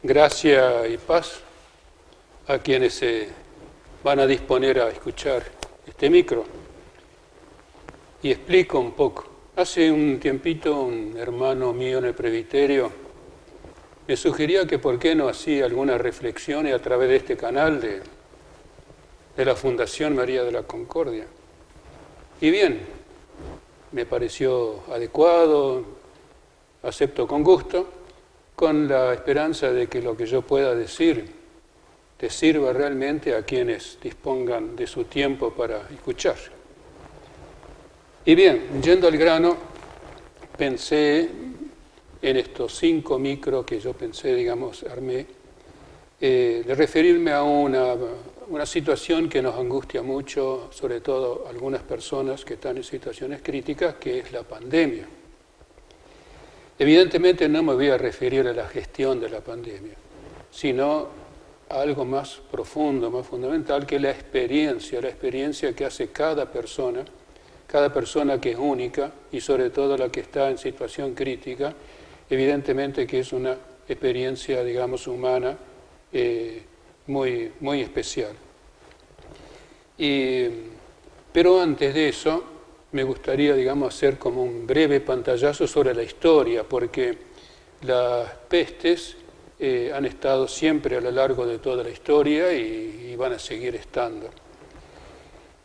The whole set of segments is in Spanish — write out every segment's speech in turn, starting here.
Gracia y paz a quienes se van a disponer a escuchar este micro. Y explico un poco. Hace un tiempito un hermano mío en el presbiterio me sugería que por qué no hacía algunas reflexiones a través de este canal de la Fundación María de la Concordia. Y bien, me pareció adecuado, acepto con gusto, con la esperanza de que lo que yo pueda decir te sirva realmente a quienes dispongan de su tiempo para escuchar. Y bien, yendo al grano, pensé en estos 5 micros que yo pensé, armé, de referirme a una situación que nos angustia mucho, sobre todo a algunas personas que están en situaciones críticas, que es la pandemia. Evidentemente no me voy a referir a la gestión de la pandemia, sino a algo más profundo, más fundamental, que es la experiencia que hace cada persona que es única y sobre todo la que está en situación crítica, evidentemente que es una experiencia, humana muy, muy especial. Pero antes de eso, me gustaría, hacer como un breve pantallazo sobre la historia, porque las pestes han estado siempre a lo largo de toda la historia y van a seguir estando.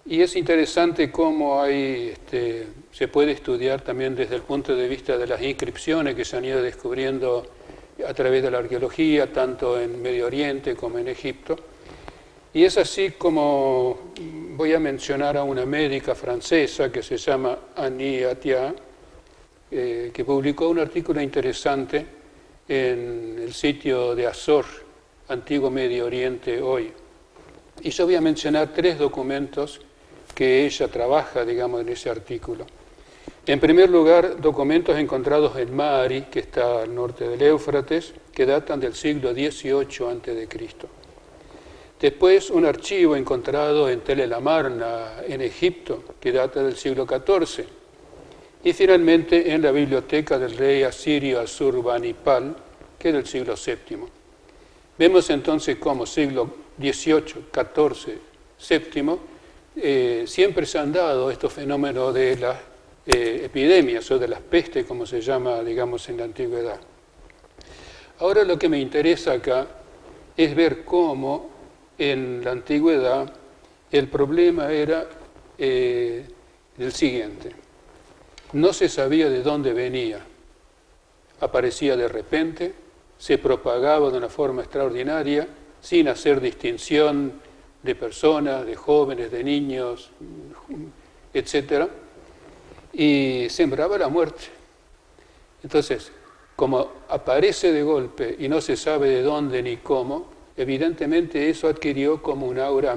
Y es interesante cómo se puede estudiar también desde el punto de vista de las inscripciones que se han ido descubriendo a través de la arqueología, tanto en Medio Oriente como en Egipto. Y es así como voy a mencionar a una médica francesa que se llama Annie Attia, que publicó un artículo interesante en el sitio de Azor, Antiguo Medio Oriente hoy. Y yo voy a mencionar 3 documentos que ella trabaja, en ese artículo. En primer lugar, documentos encontrados en Mari, que está al norte del Éufrates, que datan del siglo XVIII a.C. Después, un archivo encontrado en Tel el Amarna, en Egipto, que data del siglo XIV. Y finalmente, en la biblioteca del rey asirio Asurbanipal, que es del siglo VII. Vemos entonces cómo siglo XVIII, XIV, VII, siempre se han dado estos fenómenos de las epidemias o de las pestes, como se llama, en la antigüedad. Ahora lo que me interesa acá es ver cómo en la antigüedad el problema era el siguiente. No se sabía de dónde venía. Aparecía de repente, se propagaba de una forma extraordinaria, sin hacer distinción de personas, de jóvenes, de niños, etc. Y sembraba la muerte. Entonces, como aparece de golpe y no se sabe de dónde ni cómo, evidentemente eso adquirió como una aura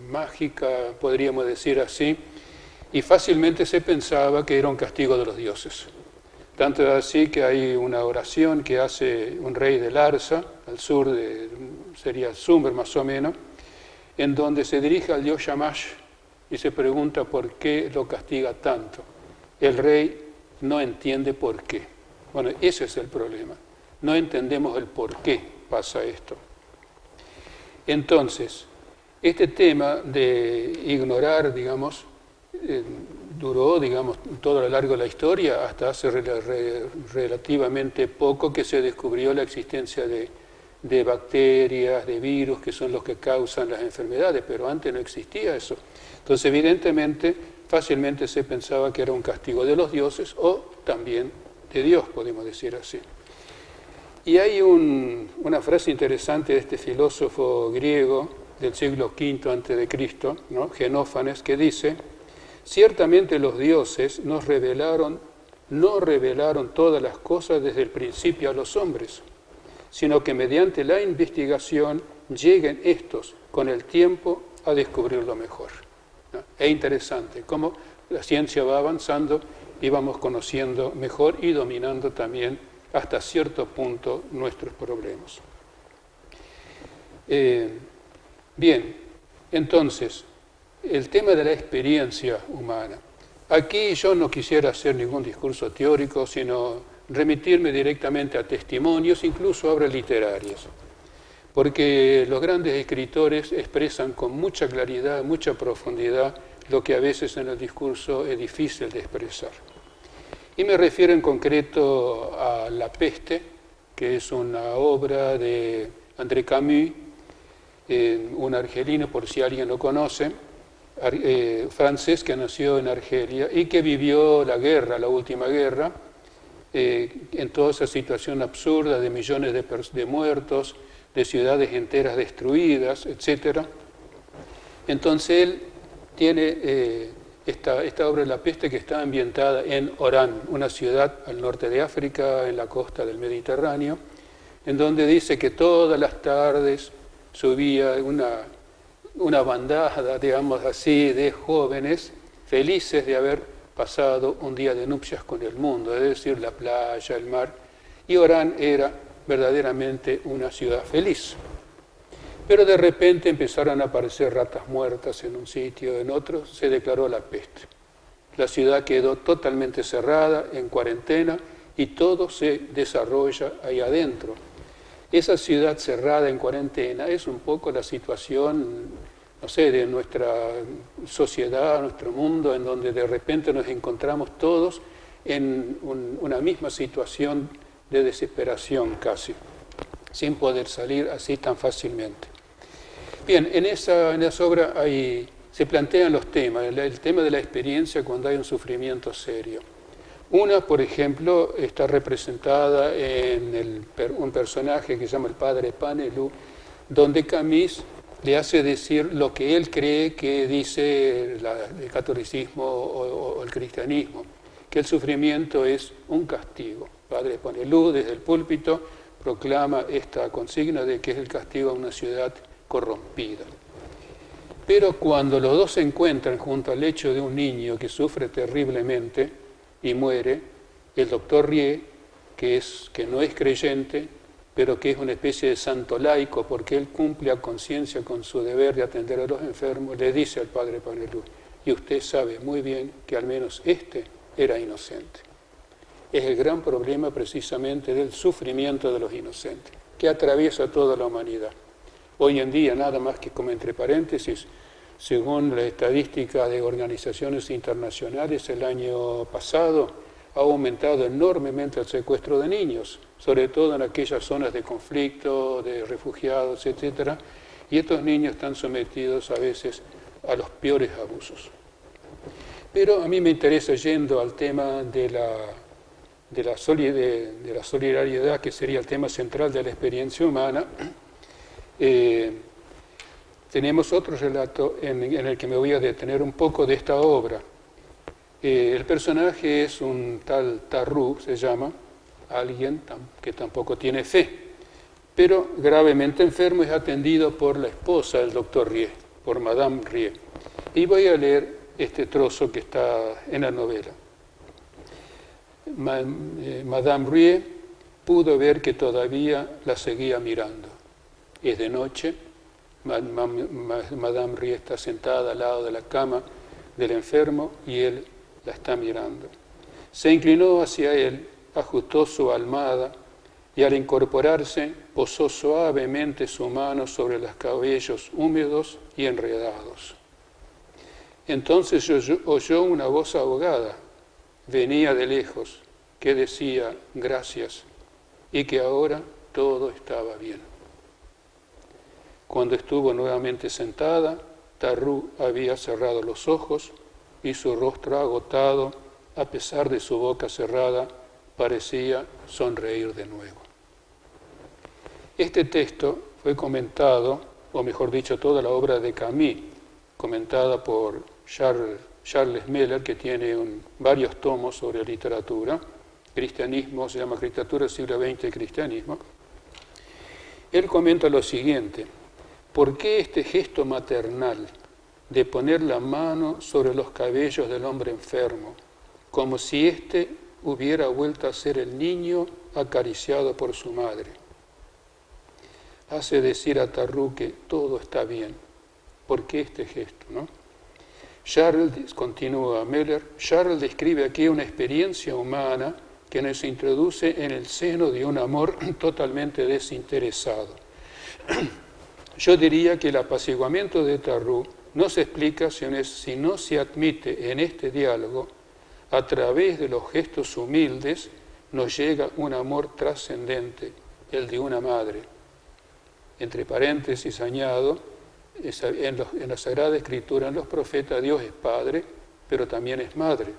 mágica, podríamos decir así, y fácilmente se pensaba que era un castigo de los dioses. Tanto es así que hay una oración que hace un rey de Larsa, al sur sería Sumer más o menos, en donde se dirige al dios Shamash y se pregunta por qué lo castiga tanto. El rey no entiende por qué. Bueno, ese es el problema. No entendemos el por qué pasa esto. Entonces, este tema de ignorar, duró, todo a lo largo de la historia, hasta hace relativamente poco que se descubrió la existencia de bacterias, de virus, que son los que causan las enfermedades, pero antes no existía eso. Entonces, evidentemente, fácilmente se pensaba que era un castigo de los dioses o también de Dios, podemos decir así. Y hay una frase interesante de este filósofo griego del siglo V a.C., Genófanes, que dice: ciertamente los dioses no revelaron todas las cosas desde el principio a los hombres, sino que mediante la investigación lleguen estos con el tiempo a descubrir lo mejor. Es interesante cómo la ciencia va avanzando y vamos conociendo mejor y dominando también hasta cierto punto nuestros problemas. Bien, entonces, el tema de la experiencia humana. Aquí yo no quisiera hacer ningún discurso teórico, sino remitirme directamente a testimonios, incluso obras literarias, porque los grandes escritores expresan con mucha claridad, mucha profundidad, lo que a veces en el discurso es difícil de expresar. Y me refiero en concreto a La Peste, que es una obra de André Camus, un argelino, por si alguien lo conoce, francés que nació en Argelia y que vivió la guerra, la última guerra, en toda esa situación absurda de millones de muertos, de ciudades enteras destruidas, etc. Entonces él tiene esta obra de La Peste que está ambientada en Orán, una ciudad al norte de África, en la costa del Mediterráneo, en donde dice que todas las tardes subía una bandada, digamos así, de jóvenes felices de haber pasado un día de nupcias con el mundo, es decir, la playa, el mar, y Orán era verdaderamente una ciudad feliz. Pero de repente empezaron a aparecer ratas muertas en un sitio, en otro, se declaró la peste. La ciudad quedó totalmente cerrada, en cuarentena, y todo se desarrolla ahí adentro. Esa ciudad cerrada en cuarentena es un poco la situación, no sé, de nuestra sociedad, nuestro mundo, en donde de repente nos encontramos todos en una misma situación de desesperación casi, sin poder salir así tan fácilmente. Bien, en esa obra se plantean los temas, el tema de la experiencia cuando hay un sufrimiento serio. Una, por ejemplo, está representada en un personaje que se llama el padre Panelú, donde Camus le hace decir lo que él cree que dice el catolicismo o el cristianismo, que el sufrimiento es un castigo. Padre Panelú, desde el púlpito, proclama esta consigna de que es el castigo a una ciudad corrompida. Pero cuando los dos se encuentran junto al lecho de un niño que sufre terriblemente y muere, el doctor Rie, que no es creyente, pero que es una especie de santo laico, porque él cumple a conciencia con su deber de atender a los enfermos, le dice al padre Panelú, y usted sabe muy bien que al menos este era inocente. Es el gran problema precisamente del sufrimiento de los inocentes, que atraviesa toda la humanidad. Hoy en día, nada más que como entre paréntesis, según la estadística de organizaciones internacionales, el año pasado ha aumentado enormemente el secuestro de niños, sobre todo en aquellas zonas de conflicto, de refugiados, etc. Y estos niños están sometidos a veces a los peores abusos. Pero a mí me interesa, yendo al tema de la solidaridad, que sería el tema central de la experiencia humana, tenemos otro relato en el que me voy a detener un poco de esta obra. El personaje es un tal Tarrou, se llama, alguien que tampoco tiene fe, pero gravemente enfermo, es atendido por la esposa del doctor Rie, por Madame Rie. Y voy a leer este trozo que está en la novela. Madame Rie pudo ver que todavía la seguía mirando. Es de noche, Madame Rie está sentada al lado de la cama del enfermo y él la está mirando. Se inclinó hacia él, ajustó su almohada y al incorporarse posó suavemente su mano sobre los cabellos húmedos y enredados. Entonces oyó una voz ahogada, venía de lejos, que decía gracias y que ahora todo estaba bien. Cuando estuvo nuevamente sentada, Tarrou había cerrado los ojos y su rostro agotado, a pesar de su boca cerrada, parecía sonreír de nuevo. Este texto fue comentado, o mejor dicho, toda la obra de Camus, comentada por Charles Meller, que tiene varios tomos sobre literatura, cristianismo, se llama Literatura del siglo XX y Cristianismo. Él comenta lo siguiente: ¿por qué este gesto maternal de poner la mano sobre los cabellos del hombre enfermo, como si éste hubiera vuelto a ser el niño acariciado por su madre? Hace decir a Tarrou que todo está bien. ¿Por qué este gesto, no? Continúa Meller, Charles describe aquí una experiencia humana que nos introduce en el seno de un amor totalmente desinteresado. Yo diría que el apaciguamiento de Tarrú no se explica si no se admite en este diálogo, a través de los gestos humildes, nos llega un amor trascendente, el de una madre. Entre paréntesis añado, en la Sagrada Escritura, en los profetas, Dios es Padre, pero también es Madre.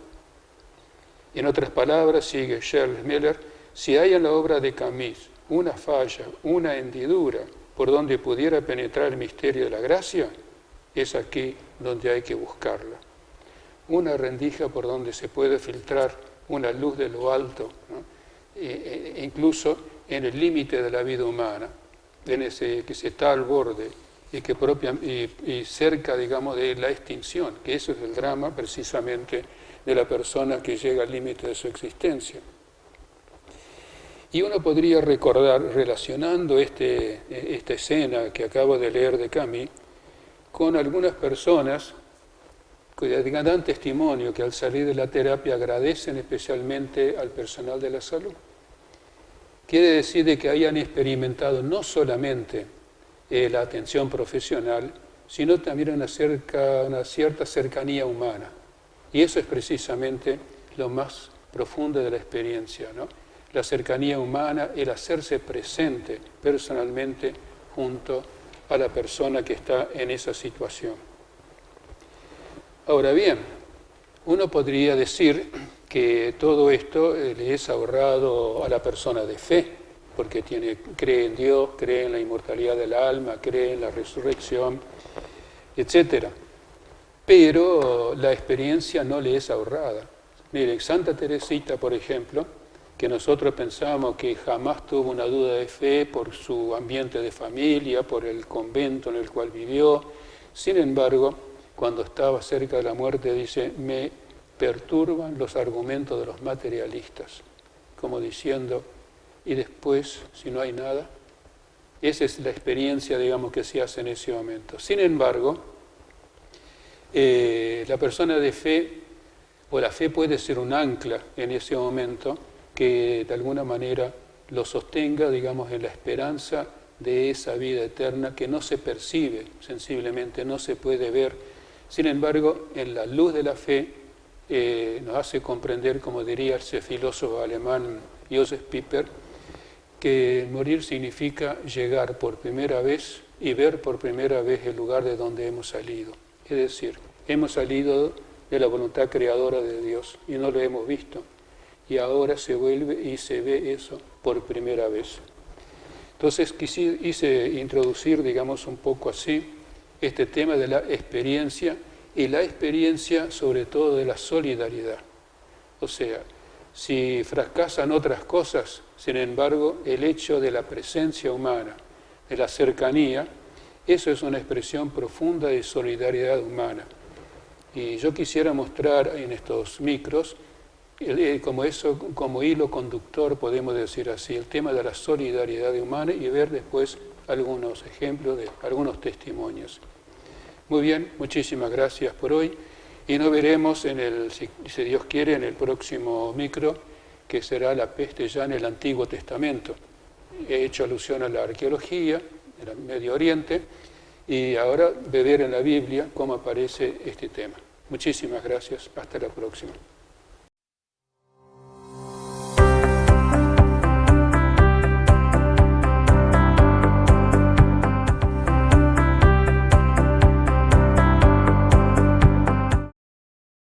En otras palabras, sigue Charles Miller, si hay en la obra de Camus una falla, una hendidura por donde pudiera penetrar el misterio de la gracia, es aquí donde hay que buscarla. Una rendija por donde se puede filtrar una luz de lo alto, ¿no? Incluso en el límite de la vida humana, en ese que se está al borde y cerca, digamos, de la extinción, que eso es el drama precisamente de la persona que llega al límite de su existencia. Y uno podría recordar, relacionando esta escena que acabo de leer de Camus, con algunas personas que dan testimonio que al salir de la terapia agradecen especialmente al personal de la salud. Quiere decir de que hayan experimentado no solamente la atención profesional, sino también una cierta cercanía humana. Y eso es precisamente lo más profundo de la experiencia, ¿no? La cercanía humana, el hacerse presente personalmente junto a la persona que está en esa situación. Ahora bien, uno podría decir que todo esto le es ahorrado a la persona de fe, porque cree en Dios, cree en la inmortalidad del alma, cree en la resurrección, etc. Pero la experiencia no le es ahorrada. Mire, Santa Teresita, por ejemplo, que nosotros pensamos que jamás tuvo una duda de fe por su ambiente de familia, por el convento en el cual vivió. Sin embargo, cuando estaba cerca de la muerte, dice, me perturban los argumentos de los materialistas, como diciendo, y después, si no hay nada, esa es la experiencia, digamos, que se hace en ese momento. Sin embargo, la persona de fe, o la fe puede ser un ancla en ese momento, que de alguna manera lo sostenga, digamos, en la esperanza de esa vida eterna que no se percibe sensiblemente, no se puede ver. Sin embargo, en la luz de la fe nos hace comprender, como diría ese filósofo alemán Joseph Pieper, que morir significa llegar por primera vez y ver por primera vez el lugar de donde hemos salido. Es decir, hemos salido de la voluntad creadora de Dios y no lo hemos visto. Y ahora se vuelve y se ve eso por primera vez. Entonces quise introducir, digamos, un poco así, este tema de la experiencia y la experiencia sobre todo de la solidaridad. O sea, si fracasan otras cosas, sin embargo, el hecho de la presencia humana, de la cercanía, eso es una expresión profunda de solidaridad humana. Y yo quisiera mostrar en estos micros, como hilo conductor, podemos decir así, el tema de la solidaridad humana y ver después algunos ejemplos de algunos testimonios. Muy bien, muchísimas gracias por hoy y nos veremos, si Dios quiere, en el próximo micro, que será la peste ya en el Antiguo Testamento. He hecho alusión a la arqueología, en el Medio Oriente, y ahora ver en la Biblia cómo aparece este tema. Muchísimas gracias, hasta la próxima.